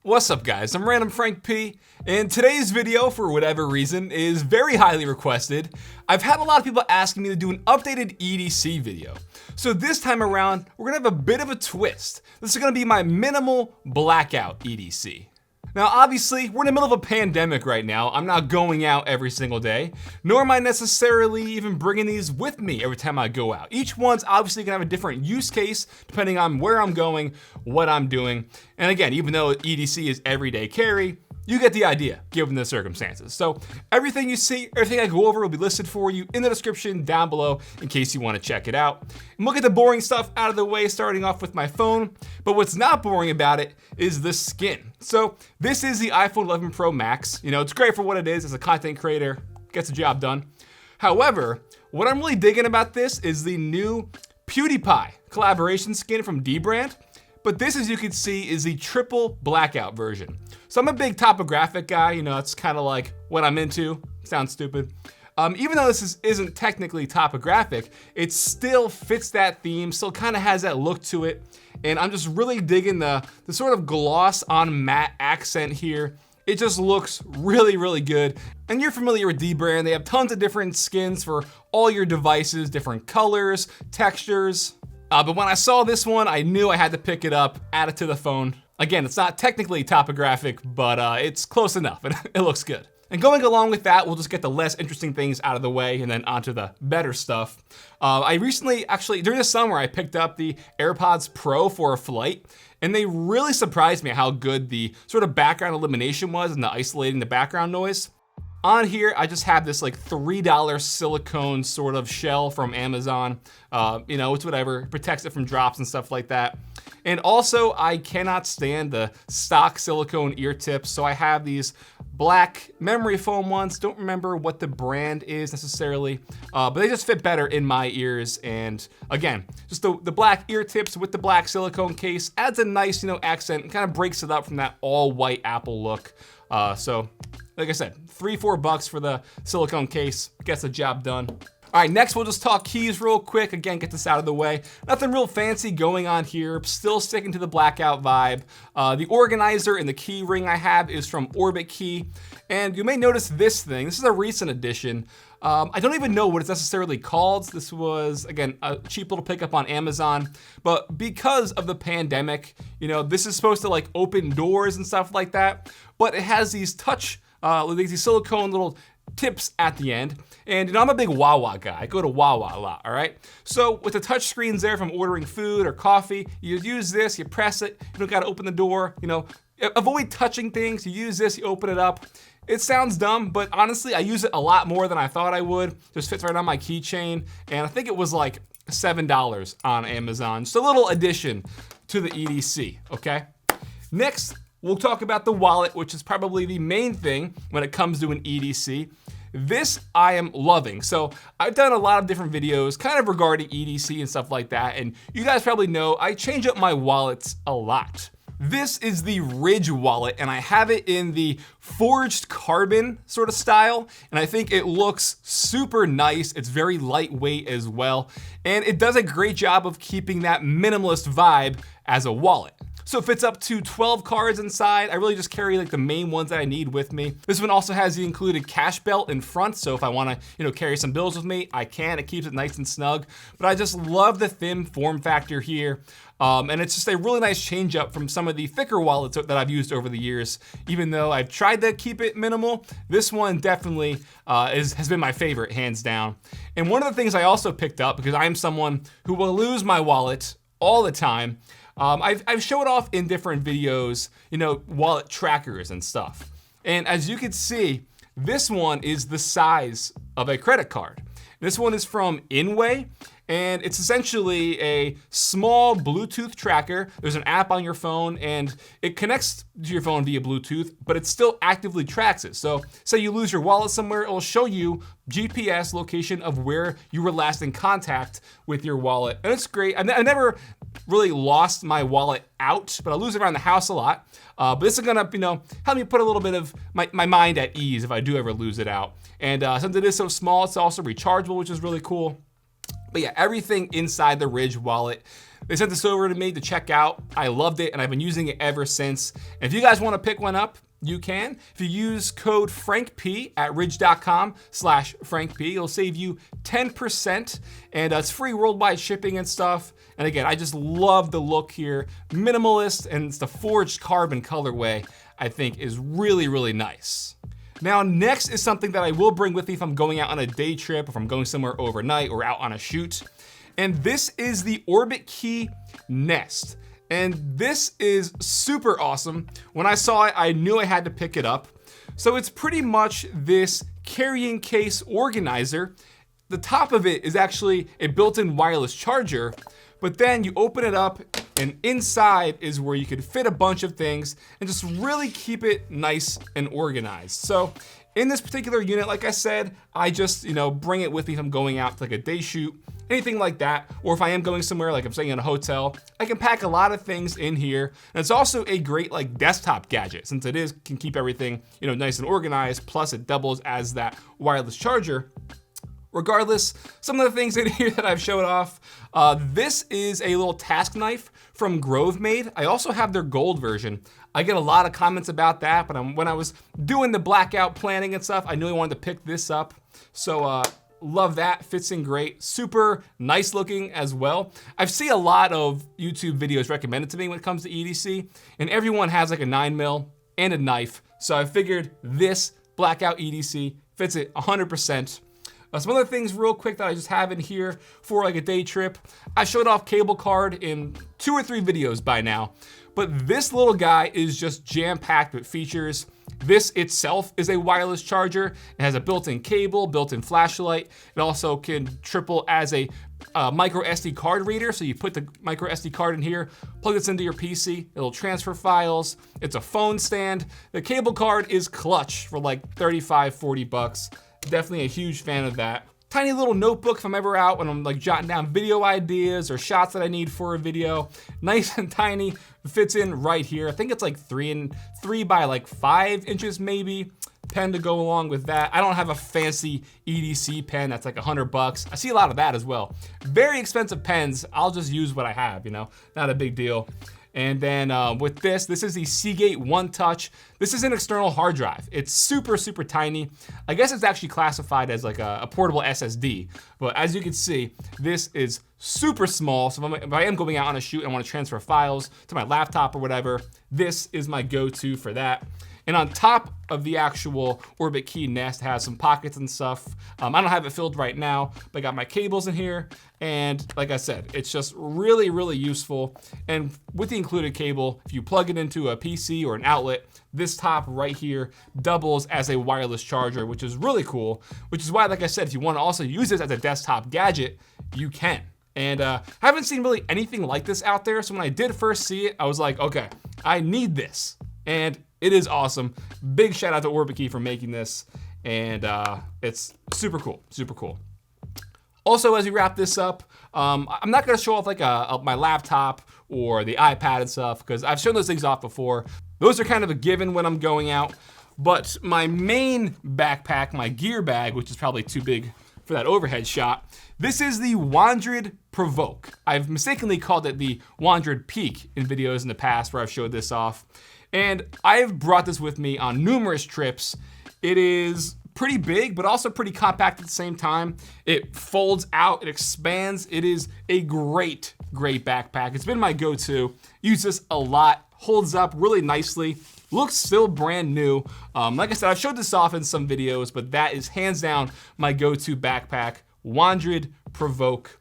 What's up guys, I'm randomfrankp, and today's video, for whatever reason, is very highly requested. I've had a lot of people asking me to do an updated EDC video. So this time around, we're gonna have a bit of a twist. This is gonna be my minimal blackout EDC. Now obviously, we're in the middle of a pandemic right now. I'm not going out every single day, nor am I necessarily even bringing these with me every time I go out. Each one's obviously gonna have a different use case depending on where I'm going, what I'm doing. And again, even though EDC is everyday carry, you get the idea given the circumstances. So everything you see, everything I go over will be listed for you in the description down below in case you want to check it out. And we'll get the boring stuff out of the way, starting off with my phone. But what's not boring about it is the skin. So this is the iPhone 11 Pro Max. You know, it's great for what it is as a content creator, gets the job done. However, what I'm really digging about this is the new PewDiePie collaboration skin from Dbrand. But this, as you can see, is the triple blackout version. So I'm a big topographic guy, you know, that's kind of like what I'm into. Sounds stupid. Even though this isn't technically topographic, it still fits that theme, still kind of has that look to it. And I'm just really digging the sort of gloss on matte accent here. It just looks really, really good. And you're familiar with Dbrand, they have tons of different skins for all your devices, different colors, textures. But when I saw this one, I knew I had to pick it up, add it to the phone. Again, it's not technically topographic, but it's close enough, and it looks good. And going along with that, we'll just get the less interesting things out of the way and then onto the better stuff. I recently, actually, during the summer, I picked up the AirPods Pro for a flight, and they really surprised me how good the sort of background elimination was and the isolating the background noise. On here, I just have this like $3 silicone sort of shell from Amazon. You know, it's whatever, protects it from drops and stuff like that. And also, I cannot stand the stock silicone ear tips, so I have these black memory foam ones. Don't remember what the brand is necessarily, but they just fit better in my ears. And again, just the black ear tips with the black silicone case adds a nice, you know, accent and kind of breaks it up from that all white Apple look. So like I said, $3-4 bucks for the silicone case, gets the job done. All right, next we'll just talk keys real quick. Again, get this out of the way. Nothing real fancy going on here, still sticking to the blackout vibe. The organizer and the key ring I have is from Orbit Key. And you may notice this thing, this is a recent addition. I don't even know what it's necessarily called. This was, again, a cheap little pickup on Amazon. But because of the pandemic, you know, this is supposed to like open doors and stuff like that. But it has these these silicone little tips at the end. And you know, I'm a big Wawa guy. I go to Wawa a lot, all right? So with the touch screens there from ordering food or coffee, you use this, you press it, you don't gotta open the door, you know, avoid touching things, you use this, you open it up. It sounds dumb, but honestly, I use it a lot more than I thought I would. Just fits right on my keychain, and I think it was like $7 on Amazon. Just a little addition to the EDC, okay? Next, we'll talk about the wallet, which is probably the main thing when it comes to an EDC. This I am loving. So I've done a lot of different videos kind of regarding EDC and stuff like that, and you guys probably know I change up my wallets a lot. This is the Ridge wallet, and I have it in the forged carbon sort of style, and I think it looks super nice. It's very lightweight as well, and it does a great job of keeping that minimalist vibe as a wallet. So it fits up to 12 cards inside. I really just carry like the main ones that I need with me. This one also has the included cash belt in front, so if I wanna, you know, carry some bills with me, I can. It keeps it nice and snug. But I just love the thin form factor here. And it's just a really nice change up from some of the thicker wallets that I've used over the years. Even though I've tried to keep it minimal, this one definitely has been my favorite, hands down. And one of the things I also picked up, because I'm someone who will lose my wallet all the time, I've showed off in different videos, you know, wallet trackers and stuff. And as you can see, this one is the size of a credit card. This one is from Inway, and it's essentially a small Bluetooth tracker. There's an app on your phone, and it connects to your phone via Bluetooth, but it still actively tracks it. So say you lose your wallet somewhere, it will show you GPS location of where you were last in contact with your wallet. And it's great. I never really lost my wallet out, but I lose it around the house a lot. But this is gonna, you know, help me put a little bit of my mind at ease if I do ever lose it out. And since it is so small, it's also rechargeable, which is really cool. But yeah, everything inside the Ridge wallet. They sent this over to me to check out. I loved it, and I've been using it ever since. And if you guys want to pick one up, you can. If you use code FrankP at ridge.com/FrankP, it'll save you 10%, and it's free worldwide shipping and stuff. And again, I just love the look here. Minimalist, and it's the forged carbon colorway, I think is really, really nice. Now, next is something that I will bring with me if I'm going out on a day trip, if I'm going somewhere overnight or out on a shoot. And this is the Orbit Key Nest. And this is super awesome. When I saw it, I knew I had to pick it up. So it's pretty much this carrying case organizer. The top of it is actually a built-in wireless charger, but then you open it up and inside is where you could fit a bunch of things and just really keep it nice and organized. So in this particular unit, like I said, I just, bring it with me if I'm going out to like a day shoot, anything like that. Or if I am going somewhere, like I'm staying in a hotel, I can pack a lot of things in here. And it's also a great like desktop gadget, since it can keep everything, nice and organized. Plus it doubles as that wireless charger. Regardless, some of the things in here that I've showed off, this is a little task knife from GroveMade. I also have their gold version. I get a lot of comments about that, but when I was doing the blackout planning and stuff, I knew I wanted to pick this up. So love that, fits in great. Super nice looking as well. I've seen a lot of YouTube videos recommended to me when it comes to EDC, and everyone has like a 9mm and a knife. So I figured this Blackout EDC fits it 100%. Some other things real quick that I just have in here for like a day trip. I showed off cable card in 2 or 3 videos by now, but this little guy is just jam-packed with features. This itself is a wireless charger. It has a built-in cable, built-in flashlight. It also can triple as a micro SD card reader. So you put the micro SD card in here, plug this into your PC, it'll transfer files. It's a phone stand. The cable card is clutch for like 35, 40 bucks. Definitely a huge fan of that. Tiny little notebook if I'm ever out when I'm like jotting down video ideas or shots that I need for a video. Nice and tiny, fits in right here. I think it's like 3 by like 5 inches maybe. Pen to go along with that. I don't have a fancy EDC pen that's like $100. I see a lot of that as well. Very expensive pens. I'll just use what I have, not a big deal. And then with this is the Seagate One Touch. This is an external hard drive. It's super, super tiny. I guess it's actually classified as like a portable SSD. But as you can see, this is super small. So if I am going out on a shoot and I want to transfer files to my laptop or whatever, this is my go-to for that. And on top of the actual Orbit Key Nest, has some pockets and stuff. I don't have it filled right now, but I got my cables in here. And like I said, it's just really, really useful. And with the included cable, if you plug it into a PC or an outlet, this top right here doubles as a wireless charger, which is really cool. Which is why, like I said, if you want to also use this as a desktop gadget, you can. And I haven't seen really anything like this out there. So when I did first see it, I was like, okay, I need this. And it is awesome. Big shout out to Orbit Key for making this. And it's super cool, super cool. Also, as we wrap this up, I'm not gonna show off like my laptop or the iPad and stuff, because I've shown those things off before. Those are kind of a given when I'm going out. But my main backpack, my gear bag, which is probably too big for that overhead shot, this is the Wandred Provoke. I've mistakenly called it the Wandred Peak in videos in the past where I've showed this off. And I've brought this with me on numerous trips. It is pretty big, but also pretty compact at the same time. It folds out, it expands. It is a great, great backpack. It's been my go-to. Use this a lot, holds up really nicely. Looks still brand new. Like I said, I've showed this off in some videos, but that is hands down my go-to backpack, Wandred Provoke.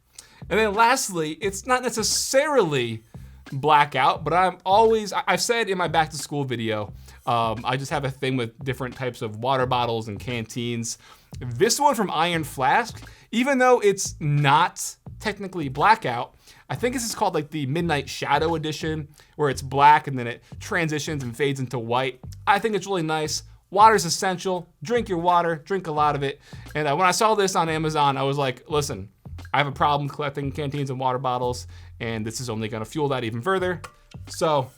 And then lastly, it's not necessarily blackout, but I've said in my back to school video, I just have a thing with different types of water bottles and canteens. This one from Iron Flask, even though it's not technically blackout, I think this is called like the Midnight Shadow edition, where it's black and then it transitions and fades into white. I think it's really nice. Water's essential. Drink your water, drink a lot of it. And when I saw this on Amazon, I was like, listen, I have a problem collecting canteens and water bottles, and this is only gonna fuel that even further. So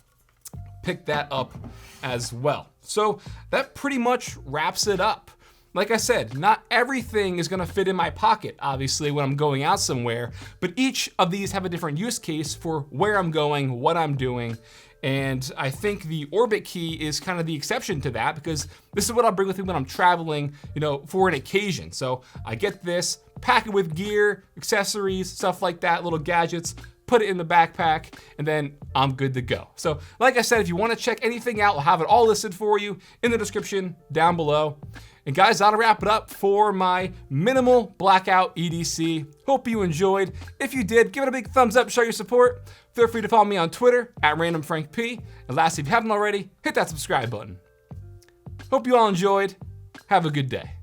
pick that up as well. So that pretty much wraps it up. Like I said, not everything is gonna fit in my pocket, obviously, when I'm going out somewhere, but each of these have a different use case for where I'm going, what I'm doing, and I think the Orbit Key is kind of the exception to that, because this is what I'll bring with me when I'm traveling, for an occasion. So I get this, pack it with gear, accessories, stuff like that, little gadgets, put it in the backpack, and then I'm good to go. So like I said, if you wanna check anything out, I'll have it all listed for you in the description down below. And guys, that'll wrap it up for my minimal blackout EDC. Hope you enjoyed. If you did, give it a big thumbs up, show your support. Feel free to follow me on Twitter at randomfrankp. And lastly, if you haven't already, hit that subscribe button. Hope you all enjoyed. Have a good day.